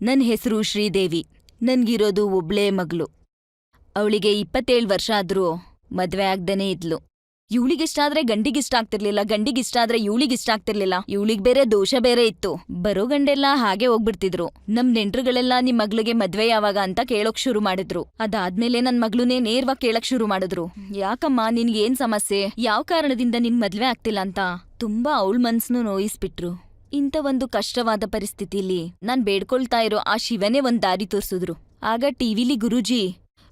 ನನ್ ಹೆಸರು ಶ್ರೀದೇವಿ. ನನ್ಗಿರೋದು ಒಬ್ಳೇ ಮಗ್ಳು. ಅವಳಿಗೆ 27 ವರ್ಷ ಆದ್ರೂ ಮದ್ವೆ ಆಗ್ದೇನೇ ಇದ್ಲು. ಇವ್ಳಿಗಿಷ್ಟಾದ್ರೆ ಗಂಡಿಗಿಷ್ಟ ಆಗ್ತಿರ್ಲಿಲ್ಲ, ಗಂಡಿಗಿಷ್ಟಾದ್ರೆ ಇವ್ಳಿಗಿಷ್ಟ ಆಗ್ತಿರ್ಲಿಲ್ಲ. ಇವ್ಳಿಗ್ ಬೇರೆ ದೋಷ ಬೇರೆ ಇತ್ತು. ಬರೋ ಗಂಡೆಲ್ಲ ಹಾಗೆ ಹೋಗ್ಬಿಡ್ತಿದ್ರು. ನಮ್ ನೆಂಟ್ರುಗಳೆಲ್ಲ ನಿಮ್ ಮಗ್ಳಿಗೆ ಮದ್ವೆ ಯಾವಾಗ ಅಂತ ಕೇಳೋಕ್ ಶುರು ಮಾಡಿದ್ರು. ಅದಾದ್ಮೇಲೆ ನನ್ ಮಗ್ಳುನೇ ನೇರ್ವಾಗ್ ಕೇಳಕ್ ಶುರು ಮಾಡಿದ್ರು. ಯಾಕಮ್ಮ, ನಿನ್ಗೇನ್ ಸಮಸ್ಯೆ, ಯಾವ್ ಕಾರಣದಿಂದ ನಿನ್ ಮದ್ವೆ ಆಗ್ತಿಲ್ಲ ಅಂತ ತುಂಬಾ ಅವಳ್ ಮನ್ಸ್ನು ನೋಯಿಸ್ಬಿಟ್ರು. ಇಂಥ ಒಂದು ಕಷ್ಟವಾದ ಪರಿಸ್ಥಿತಿಲಿ ನಾನ್ ಬೇಡ್ಕೊಳ್ತಾ ಇರೋ ಆ ಶಿವನೇ ಒಂದ್ ದಾರಿ ತೋರ್ಸಿದ್ರು. ಆಗ ಟಿವಿಲಿ ಗುರೂಜಿ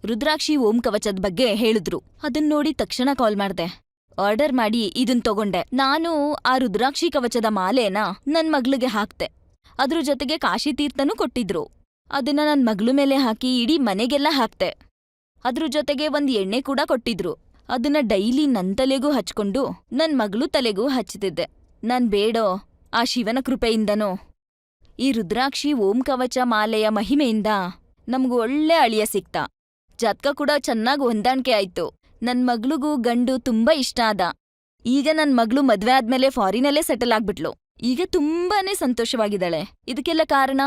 ರುದ್ರಾಕ್ಷಿ ಓಂ ಕವಚದ ಬಗ್ಗೆ ಹೇಳಿದ್ರು. ಅದನ್ ನೋಡಿ ತಕ್ಷಣ ಕಾಲ್ ಮಾಡ್ದೆ. ಆರ್ಡರ್ ಮಾಡಿ ಇದನ್ ತಗೊಂಡೆ. ನಾನು ಆ ರುದ್ರಾಕ್ಷಿ ಕವಚದ ಮಾಲೆನ ನನ್ ಮಗ್ಳಿಗೆ ಹಾಕ್ತೆ. ಅದ್ರ ಜೊತೆಗೆ ಕಾಶಿ ತೀರ್ಥನೂ ಕೊಟ್ಟಿದ್ರು. ಅದನ್ನ ನನ್ ಮಗ್ಳು ಮೇಲೆ ಹಾಕಿ ಇಡೀ ಮನೆಗೆಲ್ಲ ಹಾಕ್ತೆ. ಅದ್ರ ಜೊತೆಗೆ ಒಂದ್ ಎಣ್ಣೆ ಕೂಡ ಕೊಟ್ಟಿದ್ರು. ಅದನ್ನ ಡೈಲಿ ನನ್ ತಲೆಗೂ ಹಚ್ಕೊಂಡು ನನ್ ಮಗ್ಳು ತಲೆಗೂ ಹಚ್ತಿದ್ದೆ. ನಾನ್ ಬೇಡೋ ಆ ಶಿವನ ಕೃಪೆಯಿಂದನೋ ಈ ರುದ್ರಾಕ್ಷಿ ಓಂ ಕವಚ ಮಾಲೆಯ ಮಹಿಮೆಯಿಂದ ನಮ್ಗೂ ಒಳ್ಳೆ ಅಳಿಯ ಸಿಕ್ತ. ಜಾತಕ ಕೂಡ ಚೆನ್ನಾಗ್ ಹೊಂದಾಣಿಕೆ ಆಯ್ತು. ನನ್ ಮಗ್ಳಿಗೂ ಗಂಡು ತುಂಬಾ ಇಷ್ಟ ಆದ. ಈಗ ನನ್ ಮಗ್ಳು ಮದ್ವೆ ಆದ್ಮೇಲೆ ಫಾರಿನಲ್ಲೇ ಸೆಟಲ್ ಆಗ್ಬಿಟ್ಲು. ಈಗ ತುಂಬಾನೇ ಸಂತೋಷವಾಗಿದ್ದಾಳೆ. ಇದಕ್ಕೆಲ್ಲ ಕಾರಣ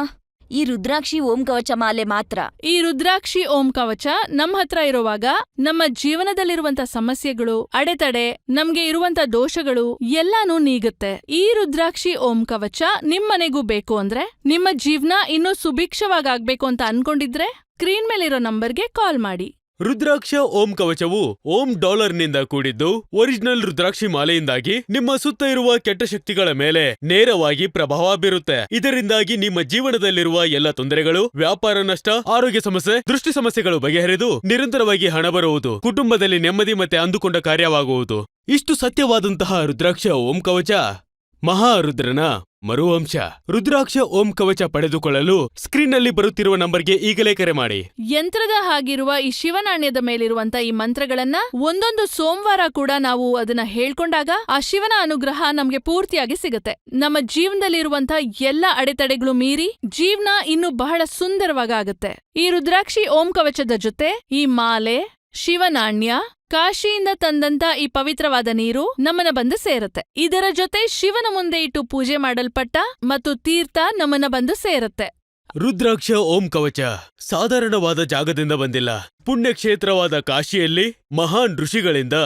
ಈ ರುದ್ರಾಕ್ಷಿ ಓಂ ಕವಚ ಮಾಲೆ ಮಾತ್ರ. ಈ ರುದ್ರಾಕ್ಷಿ ಓಂ ಕವಚ ನಮ್ ಹತ್ರ ಇರುವಾಗ ನಮ್ಮ ಜೀವನದಲ್ಲಿರುವಂತ ಸಮಸ್ಯೆಗಳು, ಅಡೆತಡೆ, ನಮ್ಗೆ ಇರುವಂತ ದೋಷಗಳು ಎಲ್ಲಾನು ನೀಗುತ್ತೆ. ಈ ರುದ್ರಾಕ್ಷಿ ಓಂ ಕವಚ ನಿಮ್ಮನೆಗೂ ಬೇಕು ಅಂದ್ರೆ, ನಿಮ್ಮ ಜೀವನ ಇನ್ನೂ ಸುಭಿಕ್ಷವಾಗ್ಬೇಕು ಅಂತ ಅನ್ಕೊಂಡಿದ್ರೆ ಸ್ಕ್ರೀನ್ ಮೇಲಿರೋ ನಂಬರ್ಗೆ ಕಾಲ್ ಮಾಡಿ. ರುದ್ರಾಕ್ಷ ಓಂ ಕವಚವು ಓಂ ಡಾಲರ್ನಿಂದ ಕೂಡಿದ್ದು ಒರಿಜಿನಲ್ ರುದ್ರಾಕ್ಷಿ ಮಾಲೆಯಿಂದಾಗಿ ನಿಮ್ಮ ಸುತ್ತ ಇರುವ ಕೆಟ್ಟ ಶಕ್ತಿಗಳ ಮೇಲೆ ನೇರವಾಗಿ ಪ್ರಭಾವ ಬೀರುತ್ತೆ. ಇದರಿಂದಾಗಿ ನಿಮ್ಮ ಜೀವನದಲ್ಲಿರುವ ಎಲ್ಲ ತೊಂದರೆಗಳು, ವ್ಯಾಪಾರ ನಷ್ಟ, ಆರೋಗ್ಯ ಸಮಸ್ಯೆ, ದೃಷ್ಟಿ ಸಮಸ್ಯೆಗಳು ಬಗೆಹರಿದು ನಿರಂತರವಾಗಿ ಹಣ ಬರುವುದು, ಕುಟುಂಬದಲ್ಲಿ ನೆಮ್ಮದಿ ಮತ್ತೆ ಅಂದುಕೊಂಡ ಕಾರ್ಯವಾಗುವುದು. ಇಷ್ಟು ಸತ್ಯವಾದಂತಹ ರುದ್ರಾಕ್ಷ ಓಂ ಕವಚ ಮಹಾರುದ್ರನ ಮರುವಂಶ. ರುದ್ರಾಕ್ಷ ಓಂ ಕವಚ ಪಡೆದುಕೊಳ್ಳಲು ಸ್ಕ್ರೀನ್ನಲ್ಲಿ ಬರುತ್ತಿರುವ ನಂಬರ್ಗೆ ಈಗಲೇ ಕರೆ ಮಾಡಿ. ಯಂತ್ರದ ಹಾಗಿರುವ ಈ ಶಿವನಾಣ್ಯದ ಮೇಲಿರುವಂತ ಈ ಮಂತ್ರಗಳನ್ನ ಒಂದೊಂದು ಸೋಮವಾರ ಕೂಡ ನಾವು ಅದನ್ನ ಹೇಳ್ಕೊಂಡಾಗ ಆ ಶಿವನ ಅನುಗ್ರಹ ನಮ್ಗೆ ಪೂರ್ತಿಯಾಗಿ ಸಿಗುತ್ತೆ. ನಮ್ಮ ಜೀವನದಲ್ಲಿರುವಂತ ಎಲ್ಲ ಅಡೆತಡೆಗಳು ಮೀರಿ ಜೀವನ ಇನ್ನು ಬಹಳ ಸುಂದರವಾಗುತ್ತೆ. ಈ ರುದ್ರಾಕ್ಷಿ ಓಂ ಕವಚದ ಜೊತೆ ಈ ಮಾಲೆ, ಶಿವನಾಣ್ಯ, ಕಾಶಿಯಿಂದ ತಂದಂತ ಈ ಪವಿತ್ರವಾದ ನೀರು ನಮ್ಮನ್ನ ಬಂದು ಸೇರುತ್ತೆ. ಇದರ ಜೊತೆ ಶಿವನ ಮುಂದೆ ಇಟ್ಟು ಪೂಜೆ ಮಾಡಲ್ಪಟ್ಟ ಮತ್ತು ತೀರ್ಥ ನಮ್ಮನ್ನ ಬಂದು ಸೇರುತ್ತೆ. ರುದ್ರಾಕ್ಷ ಓಂ ಕವಚ ಸಾಧಾರಣವಾದ ಜಾಗದಿಂದ ಬಂದಿಲ್ಲ. ಪುಣ್ಯಕ್ಷೇತ್ರವಾದ ಕಾಶಿಯಲ್ಲಿ ಮಹಾನ್ ಋಷಿಗಳಿಂದ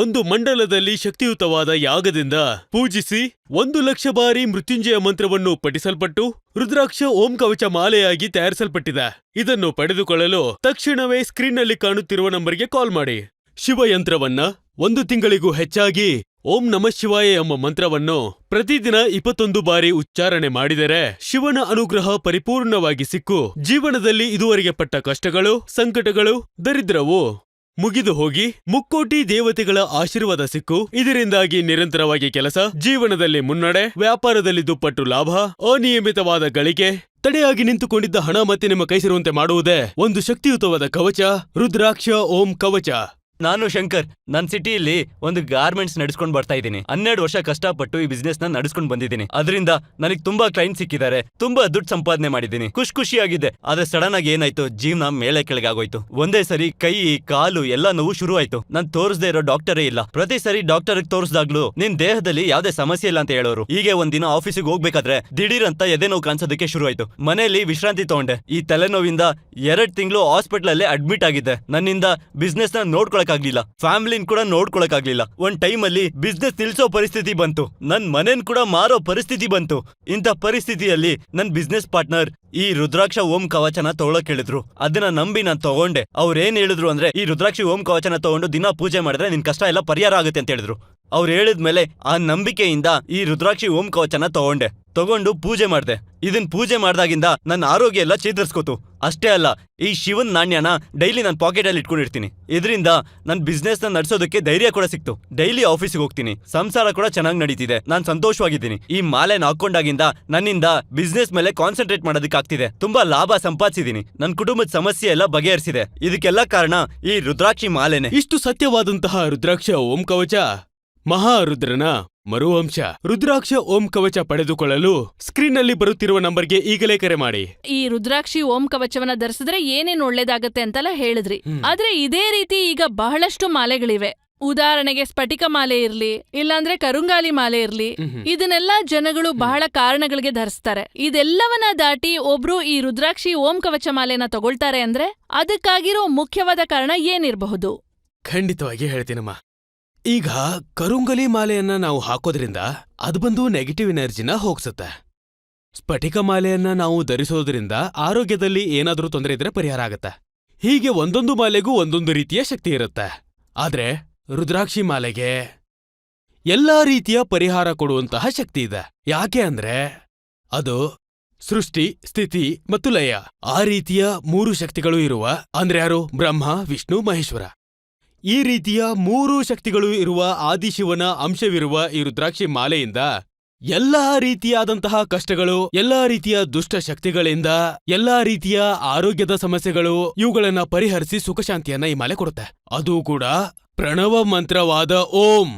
ಒಂದು ಮಂಡಲದಲ್ಲಿ ಶಕ್ತಿಯುತವಾದ ಯಾಗದಿಂದ ಪೂಜಿಸಿ 1,00,000 ಬಾರಿ ಮೃತ್ಯುಂಜಯ ಮಂತ್ರವನ್ನು ಪಠಿಸಲ್ಪಟ್ಟು ರುದ್ರಾಕ್ಷ ಓಂ ಕವಚ ಮಾಲೆಯಾಗಿ ತಯಾರಿಸಲ್ಪಟ್ಟಿದೆ. ಇದನ್ನು ಪಡೆದುಕೊಳ್ಳಲು ತಕ್ಷಣವೇ ಸ್ಕ್ರೀನ್ನಲ್ಲಿ ಕಾಣುತ್ತಿರುವ ನಂಬರ್ಗೆ ಕಾಲ್ ಮಾಡಿ. ಶಿವಯಂತ್ರವನ್ನ 1 ತಿಂಗಳಿಗೂ ಹೆಚ್ಚಾಗಿ ಓಂ ನಮಃ ಶಿವಾಯ ಎಂಬ ಮಂತ್ರವನ್ನು ಪ್ರತಿದಿನ 21 ಬಾರಿ ಉಚ್ಚಾರಣೆ ಮಾಡಿದರೆ ಶಿವನ ಅನುಗ್ರಹ ಪರಿಪೂರ್ಣವಾಗಿ ಸಿಕ್ಕು ಜೀವನದಲ್ಲಿ ಇದುವರೆಗೆ ಪಟ್ಟ ಕಷ್ಟಗಳು, ಸಂಕಟಗಳು, ದರಿದ್ರವು ಮುಗಿದು ಹೋಗಿ ಮುಕ್ಕೋಟಿ ದೇವತೆಗಳ ಆಶೀರ್ವಾದ ಸಿಕ್ಕು ಇದರಿಂದಾಗಿ ನಿರಂತರವಾಗಿ ಕೆಲಸ, ಜೀವನದಲ್ಲಿ ಮುನ್ನಡೆ, ವ್ಯಾಪಾರದಲ್ಲಿ ದುಪ್ಪಟ್ಟು ಲಾಭ, ಅನಿಯಮಿತವಾದ ಗಳಿಕೆ, ತಡೆಯಾಗಿ ನಿಂತುಕೊಂಡಿದ್ದ ಹಣ ಮತ್ತೆ ನಿಮ್ಮ ಕೈ ಸೇರುವಂತೆ ಮಾಡುವುದೇ ಒಂದು ಶಕ್ತಿಯುತವಾದ ಕವಚ ರುದ್ರಾಕ್ಷ ಓಂ ಕವಚ. ನಾನು ಶಂಕರ್. ನನ್ ಸಿಟಿಯಲ್ಲಿ ಒಂದು ಗಾರ್ಮೆಂಟ್ಸ್ ನಡೆಸ್ಕೊಂಡ್ ಬರ್ತಾ ಇದ್ದೀನಿ. 12 ವರ್ಷ ಕಷ್ಟಪಟ್ಟು ಈ ಬಿಸ್ನೆಸ್ ನ ನಡೆಸ್ಕೊಂಡ್ ಬಂದಿದ್ದೀನಿ. ಅದರಿಂದ ನನಗೆ ತುಂಬಾ ಕ್ಲೈಂಟ್ ಸಿಕ್ಕಿದ್ದಾರೆ, ತುಂಬಾ ದುಡ್ಡು ಸಂಪಾದನೆ ಮಾಡಿದ್ದೀನಿ, ಖುಷಿಯಾಗಿದೆ. ಆದ್ರೆ ಸಡನ್ ಆಗಿ ಏನಾಯ್ತು, ಜೀವನ ಮೇಲೆ ಕೆಳಗೆ ಆಗೋಯ್ತು. ಒಂದೇ ಸರಿ ಕೈ ಕಾಲು ಎಲ್ಲ ನೋವು ಶುರು ಆಯ್ತು. ನಾನ್ ತೋರಿಸದೇ ಇರೋ ಡಾಕ್ಟರೇ ಇಲ್ಲ. ಪ್ರತಿ ಸರಿ ಡಾಕ್ಟರ್ ತೋರಿಸಿದಾಗ್ಲೂ ನಿನ್ ದೇಹದಲ್ಲಿ ಯಾವ್ದೇ ಸಮಸ್ಯೆ ಇಲ್ಲ ಅಂತ ಹೇಳೋರು. ಹೀಗೆ ಒಂದಿನ ಆಫೀಸಿಗೆ ಹೋಗ್ಬೇಕಾದ್ರೆ ದಿಢೀರ್ ಅಂತ ಎದೆ ನೋವು ಕಾಣಿಸೋದಕ್ಕೆ ಶುರು ಆಯ್ತು. ಮನೆಯಲ್ಲಿ ವಿಶ್ರಾಂತಿ ತಗೊಂಡೆ. ಈ ತಲೆನೋವಿಂದ 2 ತಿಂಗಳು ಹಾಸ್ಪಿಟಲ್ ಅಲ್ಲೇ ಅಡ್ಮಿಟ್ ಆಗಿದ್ದೆ. ನನ್ನಿಂದ ಬಿಸ್ನೆಸ್ ನ ನೋಡ್ಕೊಳಕ್ಕಾಗ್ಲಿಲ್ಲ, ಫ್ಯಾಮಿಲಿನ್ ಕೂಡ ನೋಡ್ಕೊಳಕ್ಕಾಗ್ಲಿಲ್ಲ. ಒಂದ್ ಟೈಮ್ ಅಲ್ಲಿ ಬಿಸ್ನೆಸ್ ನಿಲ್ಸೋ ಪರಿಸ್ಥಿತಿ ಬಂತು, ನನ್ ಮನೇನ್ ಕೂಡ ಮಾರೋ ಪರಿಸ್ಥಿತಿ ಬಂತು. ಇಂಥ ಪರಿಸ್ಥಿತಿಯಲ್ಲಿ ನನ್ ಬಿಸ್ನೆಸ್ ಪಾರ್ಟ್ನರ್ ಈ ರುದ್ರಾಕ್ಷ ಓಂ ಕವಚನ ತಗೊಳಕ್ ಹೇಳಿದ್ರು. ಅದನ್ನ ನಂಬಿ ನಾನ್ ತಗೊಂಡೆ. ಅವ್ರೇನ್ ಹೇಳಿದ್ರು ಅಂದ್ರೆ, ಈ ರುದ್ರಾಕ್ಷಿ ಓಂ ಕವಚನ ತಗೊಂಡು ದಿನ ಪೂಜೆ ಮಾಡಿದ್ರೆ ನಿನ್ ಕಷ್ಟ ಎಲ್ಲ ಪರಿಹಾರ ಆಗುತ್ತೆ ಅಂತ ಹೇಳಿದ್ರು. ಅವ್ರು ಹೇಳಿದ್ಮೇಲೆ ಆ ನಂಬಿಕೆಯಿಂದ ಈ ರುದ್ರಾಕ್ಷಿ ಓಂ ಕವಚನ ತಗೊಂಡು ಪೂಜೆ ಮಾಡ್ದೆ. ಇದನ್ ಪೂಜೆ ಮಾಡ್ದಾಗಿಂದ ನನ್ನ ಆರೋಗ್ಯ ಎಲ್ಲ ಚೇತರಿಸ್ಕೋತು. ಅಷ್ಟೇ ಅಲ್ಲ, ಈ ಶಿವನ್ ನಾಣ್ಯನ ಡೈಲಿ ನನ್ನ ಪಾಕೆಟ್ ಅಲ್ಲಿ ಇಟ್ಕೊಂಡಿರ್ತೀನಿ. ಇದರಿಂದ ನನ್ ಬಿಸ್ನೆಸ್ ನ ನಡ್ಸೋದಕ್ಕೆ ಧೈರ್ಯ ಕೂಡ ಸಿಕ್ತು. ಡೈಲಿ ಆಫೀಸಿಗೆ ಹೋಗ್ತೀನಿ, ಸಂಸಾರ ಕೂಡ ಚೆನ್ನಾಗಿ ನಡೀತಿದೆ, ನಾನ್ ಸಂತೋಷವಾಗಿದ್ದೀನಿ. ಈ ಮಾಲೆನ ಹಾಕೊಂಡಾಗಿಂದ ನನ್ನಿಂದ ಬಿಸ್ನೆಸ್ ಮೇಲೆ ಕಾನ್ಸಂಟ್ರೇಟ್ ಮಾಡೋದಕ್ಕೆ ಆಗ್ತಿದೆ. ತುಂಬಾ ಲಾಭ ಸಂಪಾದಿಸಿದೀನಿ, ನನ್ ಕುಟುಂಬದ ಸಮಸ್ಯೆ ಎಲ್ಲ ಬಗೆಹರಿಸಿದೆ. ಇದಕ್ಕೆಲ್ಲ ಕಾರಣ ಈ ರುದ್ರಾಕ್ಷಿ ಮಾಲೆನೆ. ಇಷ್ಟು ಸತ್ಯವಾದಂತಹ ರುದ್ರಾಕ್ಷ ಓಂ ಕವಚ ಮಹಾರುದ್ರನ ಮರುವಂಶ. ರುದ್ರಾಕ್ಷ ಓಂ ಕವಚ ಪಡೆದುಕೊಳ್ಳಲು ಸ್ಕ್ರೀನ್ನಲ್ಲಿ ಬರುತ್ತಿರುವ ನಂಬರ್ಗೆ ಈಗಲೇ ಕರೆ ಮಾಡಿ. ಈ ರುದ್ರಾಕ್ಷಿ ಓಂ ಕವಚವನ್ನ ಧರಿಸಿದ್ರೆ ಏನೇನ್ ಒಳ್ಳೇದಾಗತ್ತೆ ಅಂತೆಲ್ಲ ಹೇಳಿದ್ರಿ. ಆದ್ರೆ ಇದೇ ರೀತಿ ಈಗ ಬಹಳಷ್ಟು ಮಾಲೆಗಳಿವೆ. ಉದಾಹರಣೆಗೆ ಸ್ಫಟಿಕ ಮಾಲೆ ಇರ್ಲಿ, ಇಲ್ಲಾಂದ್ರೆ ಕರುಂಗಾಲಿ ಮಾಲೆ ಇರ್ಲಿ, ಇದನ್ನೆಲ್ಲ ಜನಗಳು ಬಹಳ ಕಾರಣಗಳಿಗೆ ಧರಿಸ್ತಾರೆ. ಇದೆಲ್ಲವನ್ನ ದಾಟಿ ಒಬ್ರು ಈ ರುದ್ರಾಕ್ಷಿ ಓಂ ಕವಚ ಮಾಲೆನ ತಗೊಳ್ತಾರೆ ಅಂದ್ರೆ ಅದಕ್ಕಾಗಿರೋ ಮುಖ್ಯವಾದ ಕಾರಣ ಏನಿರಬಹುದು? ಖಂಡಿತವಾಗಿ ಹೇಳ್ತೀನಮ್ಮ. ಈಗ ಕರುಂಗಲಿ ಮಾಲೆಯನ್ನ ನಾವು ಹಾಕೋದ್ರಿಂದ ಅದು ಬಂದು ನೆಗೆಟಿವ್ ಎನರ್ಜಿನ ಹೋಗ್ಸುತ್ತೆ. ಸ್ಫಟಿಕ ಮಾಲೆಯನ್ನ ನಾವು ಧರಿಸೋದ್ರಿಂದ ಆರೋಗ್ಯದಲ್ಲಿ ಏನಾದ್ರೂ ತೊಂದರೆ ಇದ್ರೆ ಪರಿಹಾರ ಆಗತ್ತೆ. ಹೀಗೆ ಒಂದೊಂದು ಮಾಲೆಗೂ ಒಂದೊಂದು ರೀತಿಯ ಶಕ್ತಿ ಇರುತ್ತೆ. ಆದ್ರೆ ರುದ್ರಾಕ್ಷಿ ಮಾಲೆಗೆ ಎಲ್ಲಾ ರೀತಿಯ ಪರಿಹಾರ ಕೊಡುವಂತಹ ಶಕ್ತಿ ಇದೆ. ಯಾಕೆ ಅಂದ್ರೆ ಅದು ಸೃಷ್ಟಿ, ಸ್ಥಿತಿ ಮತ್ತು ಲಯ ಆ ರೀತಿಯ 3 ಶಕ್ತಿಗಳು ಇರುವ, ಅಂದ್ರೆ ಯಾರು? ಬ್ರಹ್ಮ, ವಿಷ್ಣು, ಮಹೇಶ್ವರ. ಈ ರೀತಿಯ 3 ಶಕ್ತಿಗಳು ಇರುವ ಆದಿಶಿವನ ಅಂಶವಿರುವ ಈ ರುದ್ರಾಕ್ಷಿ ಮಾಲೆಯಿಂದ ಎಲ್ಲಾ ರೀತಿಯಾದಂತಹ ಕಷ್ಟಗಳು, ಎಲ್ಲಾ ರೀತಿಯ ದುಷ್ಟ ಶಕ್ತಿಗಳಿಂದ, ಎಲ್ಲಾ ರೀತಿಯ ಆರೋಗ್ಯದ ಸಮಸ್ಯೆಗಳು ಇವುಗಳನ್ನ ಪರಿಹರಿಸಿ ಸುಖಶಾಂತಿಯನ್ನ ಈ ಮಾಲೆ ಕೊಡುತ್ತೆ. ಅದು ಕೂಡ ಪ್ರಣವ ಮಂತ್ರವಾದ ಓಂ